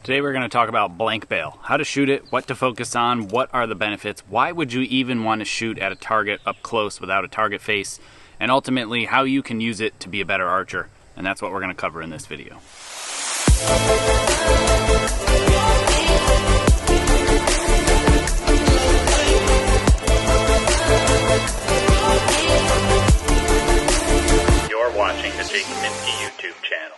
Today we're going to talk about blank bale, how to shoot it, what to focus on, what are the benefits, why would you even want to shoot at a target up close without a target face, and ultimately how you can use it to be a better archer. And that's what we're going to cover in this video. You're watching the Kaminski YouTube channel.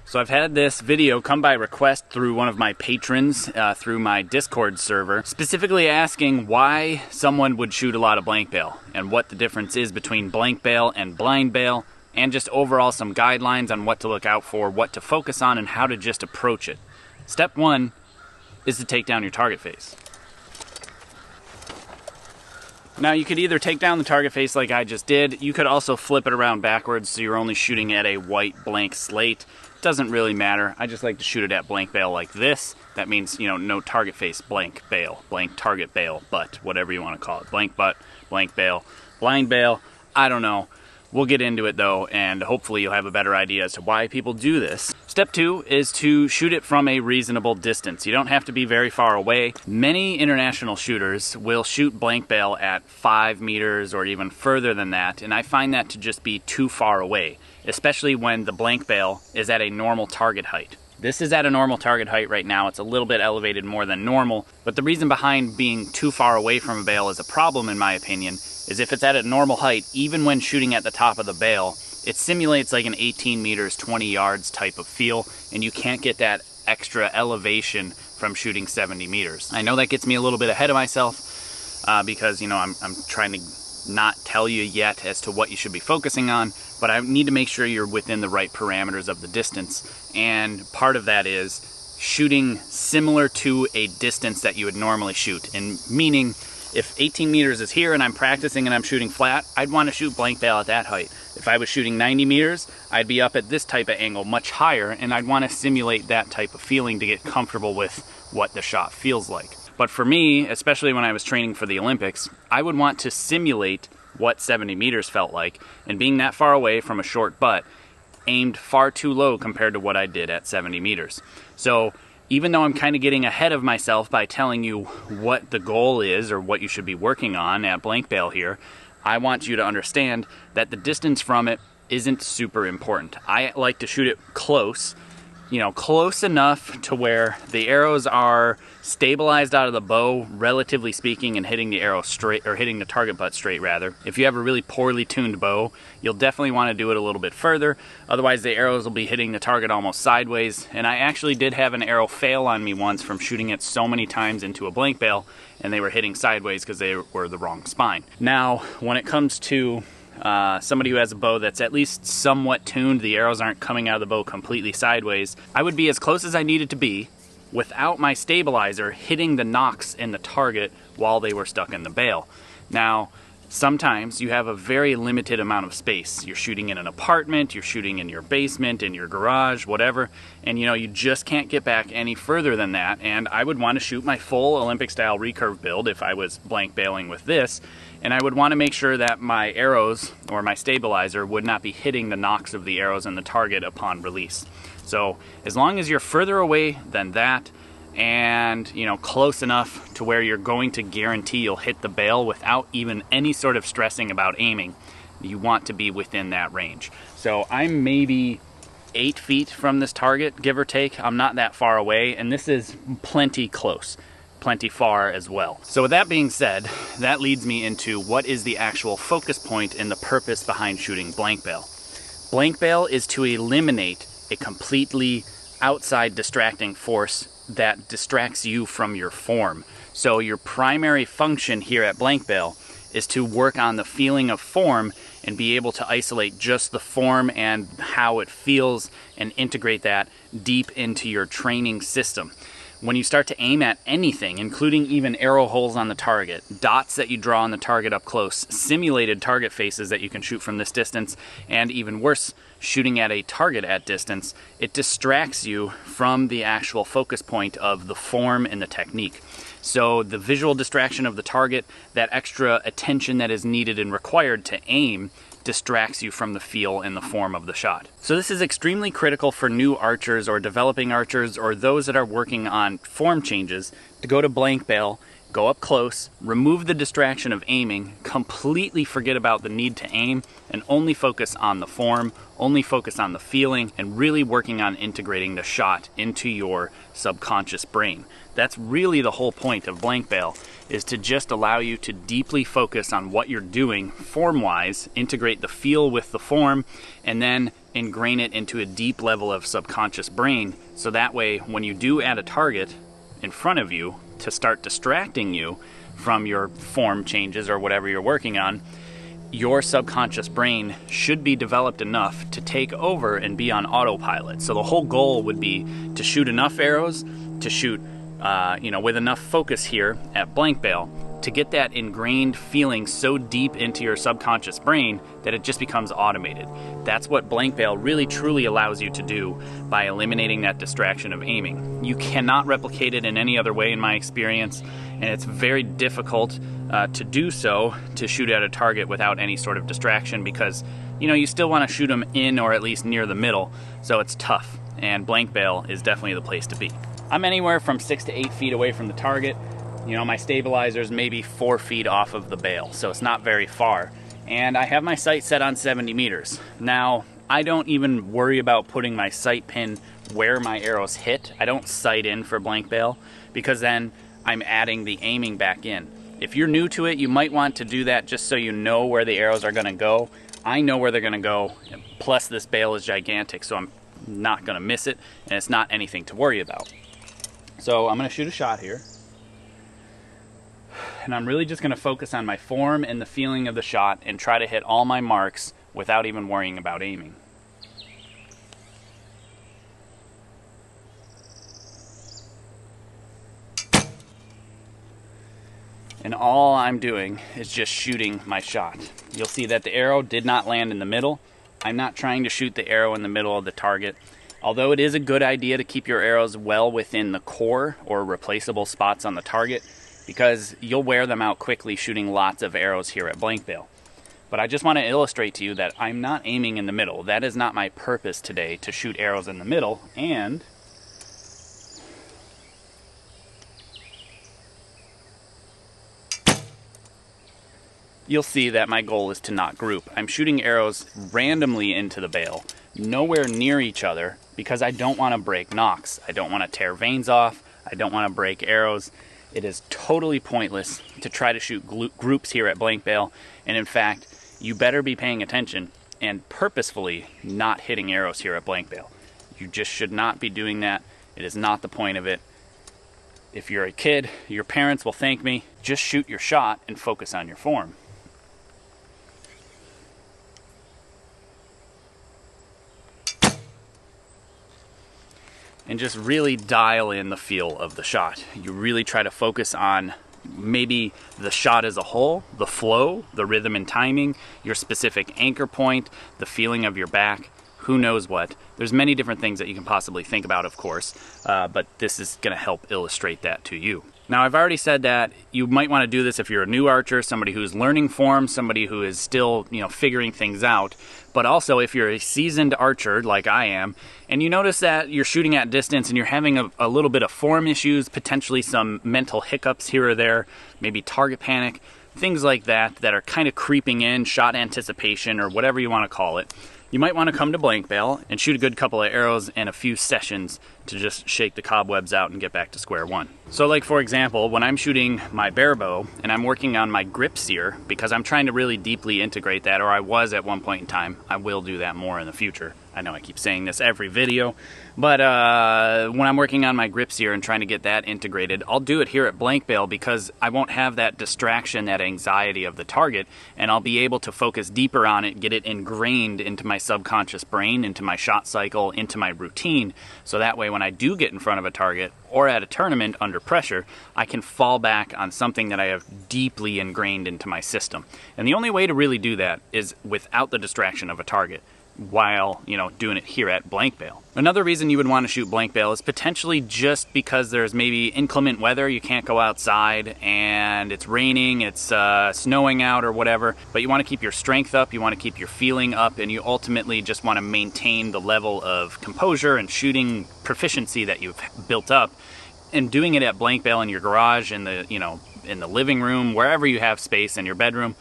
So I've had this video come by request through one of my patrons through my Discord server, specifically asking why someone would shoot a lot of blank bale and what the difference is between blank bale and blind bale, and just overall some guidelines on what to look out for, what to focus on, and how to just approach it. Step one is to take down your target face. Now you could either take down the target face like I just did. You could also flip it around backwards so you're only shooting at a white blank slate. Doesn't really matter. I just like to shoot it at blank bale like this. That means, no target face, blank bale, blank target bale, butt, whatever you want to call it. Blank butt, blank bale, blind bale, I don't know. We'll get into it though, and hopefully you'll have a better idea as to why people do this. Step two is to shoot it from a reasonable distance. You don't have to be very far away. Many international shooters will shoot blank bale at 5 meters or even further than that, and I find that to just be too far away, especially when the blank bale is at a normal target height. This is at a normal target height right now. It's a little bit elevated more than normal, but the reason behind being too far away from a bale is a problem, in my opinion, is if it's at a normal height, even when shooting at the top of the bale, it simulates like an 18 meters, 20 yards type of feel, and you can't get that extra elevation from shooting 70 meters. I know that gets me a little bit ahead of myself because, I'm trying to not tell you yet as to what you should be focusing on, but I need to make sure you're within the right parameters of the distance, and part of that is shooting similar to a distance that you would normally shoot, and meaning if 18 meters is here and I'm practicing and I'm shooting flat, I'd want to shoot blank bale at that height. If I was shooting 90 meters, I'd be up at this type of angle much higher, and I'd want to simulate that type of feeling to get comfortable with what the shot feels like. But for me, especially when I was training for the Olympics, I would want to simulate what 70 meters felt like, and being that far away from a short butt aimed far too low compared to what I did at 70 meters. So even though I'm kind of getting ahead of myself by telling you what the goal is or what you should be working on at blank bale here, I want you to understand that the distance from it isn't super important. I like to shoot it close, close enough to where the arrows are stabilized out of the bow, relatively speaking, and hitting the arrow straight, or hitting the target butt straight rather. If you have a really poorly tuned bow, you'll definitely want to do it a little bit further. Otherwise the arrows will be hitting the target almost sideways. And I actually did have an arrow fail on me once from shooting it so many times into a blank bale, and they were hitting sideways because they were the wrong spine. Now, when it comes to somebody who has a bow that's at least somewhat tuned, the arrows aren't coming out of the bow completely sideways, I would be as close as I needed to be without my stabilizer hitting the nocks in the target while they were stuck in the bale. Now, sometimes you have a very limited amount of space. You're shooting in an apartment, you're shooting in your basement, in your garage, whatever, and you just can't get back any further than that, and I would want to shoot my full Olympic style recurve build if I was blank baling with this, and I would want to make sure that my arrows or my stabilizer would not be hitting the nocks of the arrows in the target upon release. So as long as you're further away than that, and close enough to where you're going to guarantee you'll hit the bale without even any sort of stressing about aiming, you want to be within that range. So I'm maybe 8 feet from this target, give or take. I'm not that far away, and this is plenty close, plenty far as well. So with that being said, that leads me into what is the actual focus point and the purpose behind shooting blank bale. Blank bale is to eliminate a completely outside distracting force that distracts you from your form. So your primary function here at blank bale is to work on the feeling of form and be able to isolate just the form and how it feels and integrate that deep into your training system. When you start to aim at anything, including even arrow holes on the target, dots that you draw on the target up close, simulated target faces that you can shoot from this distance, and even worse, shooting at a target at distance, it distracts you from the actual focus point of the form and the technique. So the visual distraction of the target, that extra attention that is needed and required to aim, distracts you from the feel and the form of the shot. So this is extremely critical for new archers or developing archers or those that are working on form changes to go to blank bale, go up close, remove the distraction of aiming, completely forget about the need to aim, and only focus on the form, only focus on the feeling, and really working on integrating the shot into your subconscious brain. That's really the whole point of blank bale, is to just allow you to deeply focus on what you're doing form-wise, integrate the feel with the form, and then ingrain it into a deep level of subconscious brain, so that way when you do add a target in front of you to start distracting you from your form changes or whatever you're working on, your subconscious brain should be developed enough to take over and be on autopilot. So the whole goal would be to shoot enough arrows, to shoot with enough focus here at blank bale to get that ingrained feeling so deep into your subconscious brain that it just becomes automated. That's what blank bale really truly allows you to do by eliminating that distraction of aiming. You cannot replicate it in any other way in my experience, and it's very difficult to do so, to shoot at a target without any sort of distraction, because you still want to shoot them in or at least near the middle, so it's tough, and blank bale is definitely the place to be. I'm anywhere from 6 to 8 feet away from the target. My stabilizer's maybe 4 feet off of the bale, so it's not very far. And I have my sight set on 70 meters. Now, I don't even worry about putting my sight pin where my arrows hit. I don't sight in for blank bale, because then I'm adding the aiming back in. If you're new to it, you might want to do that just so you know where the arrows are gonna go. I know where they're gonna go, plus this bale is gigantic, so I'm not gonna miss it, and it's not anything to worry about. So I'm gonna shoot a shot here. And I'm really just going to focus on my form and the feeling of the shot and try to hit all my marks without even worrying about aiming. And all I'm doing is just shooting my shot. You'll see that the arrow did not land in the middle. I'm not trying to shoot the arrow in the middle of the target. Although it is a good idea to keep your arrows well within the core or replaceable spots on the target, because you'll wear them out quickly shooting lots of arrows here at blank bale. But I just want to illustrate to you that I'm not aiming in the middle. That is not my purpose today, to shoot arrows in the middle. And you'll see that my goal is to not group. I'm shooting arrows randomly into the bale, nowhere near each other, because I don't want to break nocks. I don't want to tear veins off. I don't want to break arrows. It is totally pointless to try to shoot groups here at blank bale, and in fact, you better be paying attention and purposefully not hitting arrows here at blank bale. You just should not be doing that. It is not the point of it. If you're a kid, your parents will thank me. Just shoot your shot and focus on your form. And just really dial in the feel of the shot. You really try to focus on maybe the shot as a whole, the flow, the rhythm and timing, your specific anchor point, the feeling of your back, who knows what. There's many different things that you can possibly think about, of course, but this is going to help illustrate that to you. Now, I've already said that you might want to do this if you're a new archer, somebody who's learning form, somebody who is still, figuring things out. But also, if you're a seasoned archer like I am, and you notice that you're shooting at distance and you're having a little bit of form issues, potentially some mental hiccups here or there, maybe target panic, things like that are kind of creeping in, shot anticipation, or whatever you want to call it, you might want to come to blank bale and shoot a good couple of arrows and a few sessions to just shake the cobwebs out and get back to square one. So like, for example, when I'm shooting my bare bow and I'm working on my grip sear, because I'm trying to really deeply integrate that, or I was at one point in time, I will do that more in the future. I know I keep saying this every video, but when I'm working on my grip sear and trying to get that integrated, I'll do it here at blank bale because I won't have that distraction, that anxiety of the target, and I'll be able to focus deeper on it, get it ingrained into my subconscious brain, into my shot cycle, into my routine, so that way when I do get in front of a target or at a tournament under pressure, I can fall back on something that I have deeply ingrained into my system. And the only way to really do that is without the distraction of a target. while, you know, doing it here at blank bale. Another reason you would want to shoot blank bale is potentially just because there's maybe inclement weather, you can't go outside and it's raining, it's snowing out or whatever, but you want to keep your strength up, you want to keep your feeling up, and you ultimately just want to maintain the level of composure and shooting proficiency that you've built up. And doing it at blank bale in your garage, in the, you know, in the living room, wherever you have space, in your bedroom,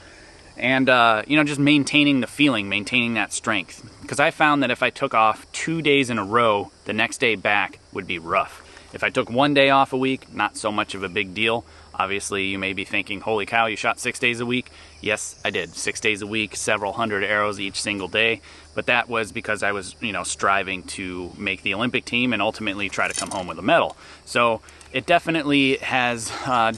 and you know, just maintaining the feeling, maintaining that strength. Because I found that if I took off 2 days in a row, the next day back would be rough. If I took 1 day off a week, not so much of a big deal. Obviously, you may be thinking, holy cow, you shot 6 days a week. Yes, I did. 6 days a week, several hundred arrows each single day. But that was because I was, you know, striving to make the Olympic team and ultimately try to come home with a medal. So it definitely has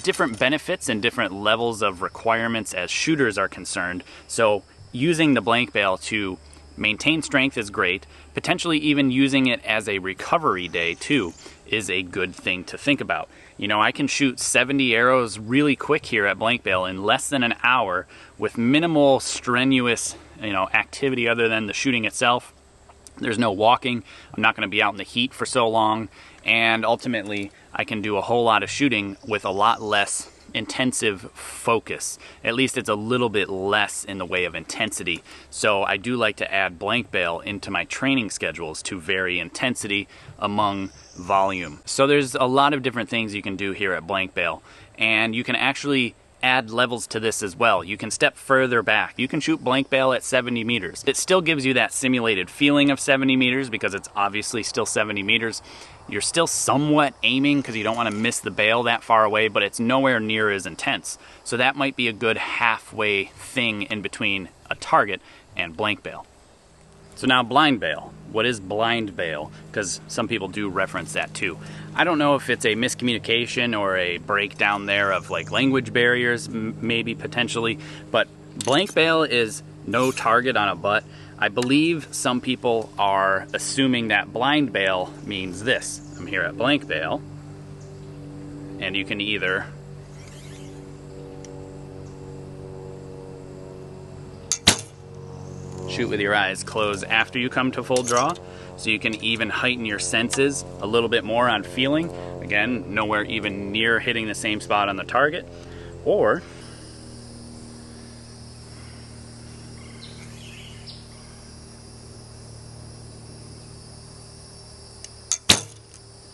different benefits and different levels of requirements as shooters are concerned. So using the blank bale to maintain strength is great. Potentially even using it as a recovery day too is a good thing to think about. You know, I can shoot 70 arrows really quick here at blank bale in less than an hour with minimal strenuous, you know, activity other than the shooting itself. There's no walking. I'm not going to be out in the heat for so long, and ultimately I can do a whole lot of shooting with a lot less intensive focus. At least it's a little bit less in the way of intensity. So I do like to add blank bale into my training schedules to vary intensity among volume. So there's a lot of different things you can do here at blank bale, and you can actually add levels to this as well. You can step further back. You can shoot blank bale at 70 meters. It still gives you that simulated feeling of 70 meters because it's obviously still 70 meters. You're still somewhat aiming because you don't want to miss the bale that far away, but it's nowhere near as intense. So that might be a good halfway thing in between a target and blank bale. So now blind bale. What is blind bale? Because some people do reference that too. I don't know if it's a miscommunication or a breakdown there of like language barriers, maybe potentially, but blank bale is no target on a butt. I believe some people are assuming that blind bale means this. I'm here at blank bale, and you can either shoot with your eyes closed after you come to full draw, so you can even heighten your senses a little bit more on feeling. Again, nowhere even near hitting the same spot on the target. Or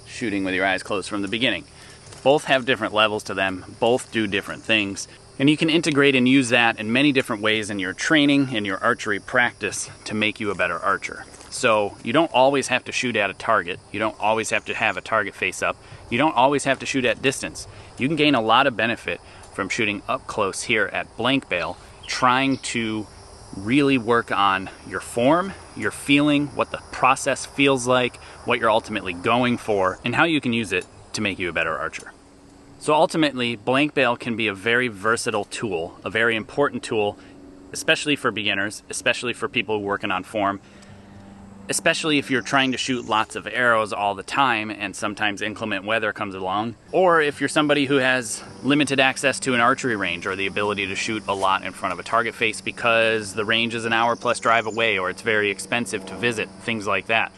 shooting with your eyes closed from the beginning. Both have different levels to them, both do different things. And you can integrate and use that in many different ways in your training, in your archery practice, to make you a better archer. So you don't always have to shoot at a target. You don't always have to have a target face up. You don't always have to shoot at distance. You can gain a lot of benefit from shooting up close here at blank bale, trying to really work on your form, your feeling, what the process feels like, what you're ultimately going for, and how you can use it to make you a better archer. So ultimately, blank bale can be a very versatile tool, a very important tool, especially for beginners, especially for people working on form, especially if you're trying to shoot lots of arrows all the time and sometimes inclement weather comes along, or if you're somebody who has limited access to an archery range or the ability to shoot a lot in front of a target face because the range is an hour plus drive away or it's very expensive to visit, things like that.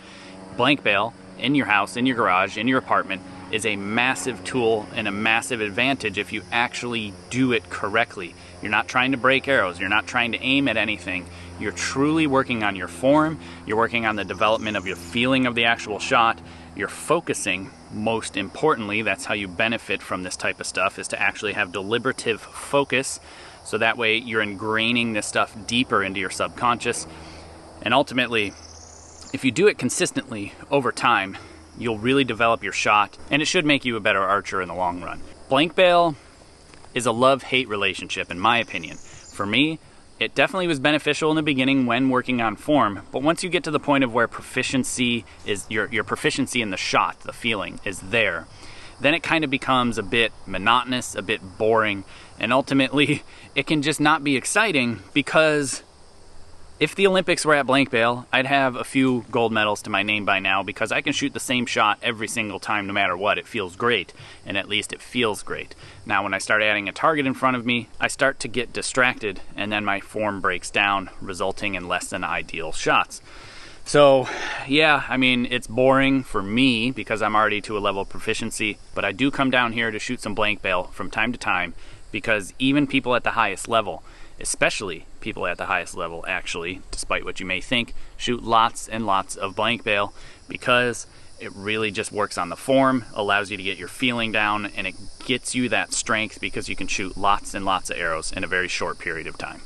Blank bale in your house, in your garage, in your apartment is a massive tool and a massive advantage if you actually do it correctly. You're not trying to break arrows, you're not trying to aim at anything. You're truly working on your form, you're working on the development of your feeling of the actual shot, you're focusing, most importantly, that's how you benefit from this type of stuff, is to actually have deliberative focus, so that way you're ingraining this stuff deeper into your subconscious. And ultimately, if you do it consistently over time, you'll really develop your shot, and it should make you a better archer in the long run. Blank bale is a love-hate relationship, in my opinion. For me, it definitely was beneficial in the beginning when working on form, but once you get to the point of where proficiency is, your proficiency in the shot, the feeling, is there, then it kind of becomes a bit monotonous, a bit boring, and ultimately it can just not be exciting because If the Olympics were at blank bale, I'd have a few gold medals to my name by now because I can shoot the same shot every single time no matter what. It feels great, and at least it feels great. Now when I start adding a target in front of me, I start to get distracted and then my form breaks down, resulting in less than ideal shots. So yeah, I mean, it's boring for me because I'm already to a level of proficiency, but I do come down here to shoot some blank bale from time to time because even people at the highest level, especially people at the highest level actually, despite what you may think, shoot lots and lots of blank bale because it really just works on the form, allows you to get your feeling down, and it gets you that strength because you can shoot lots and lots of arrows in a very short period of time.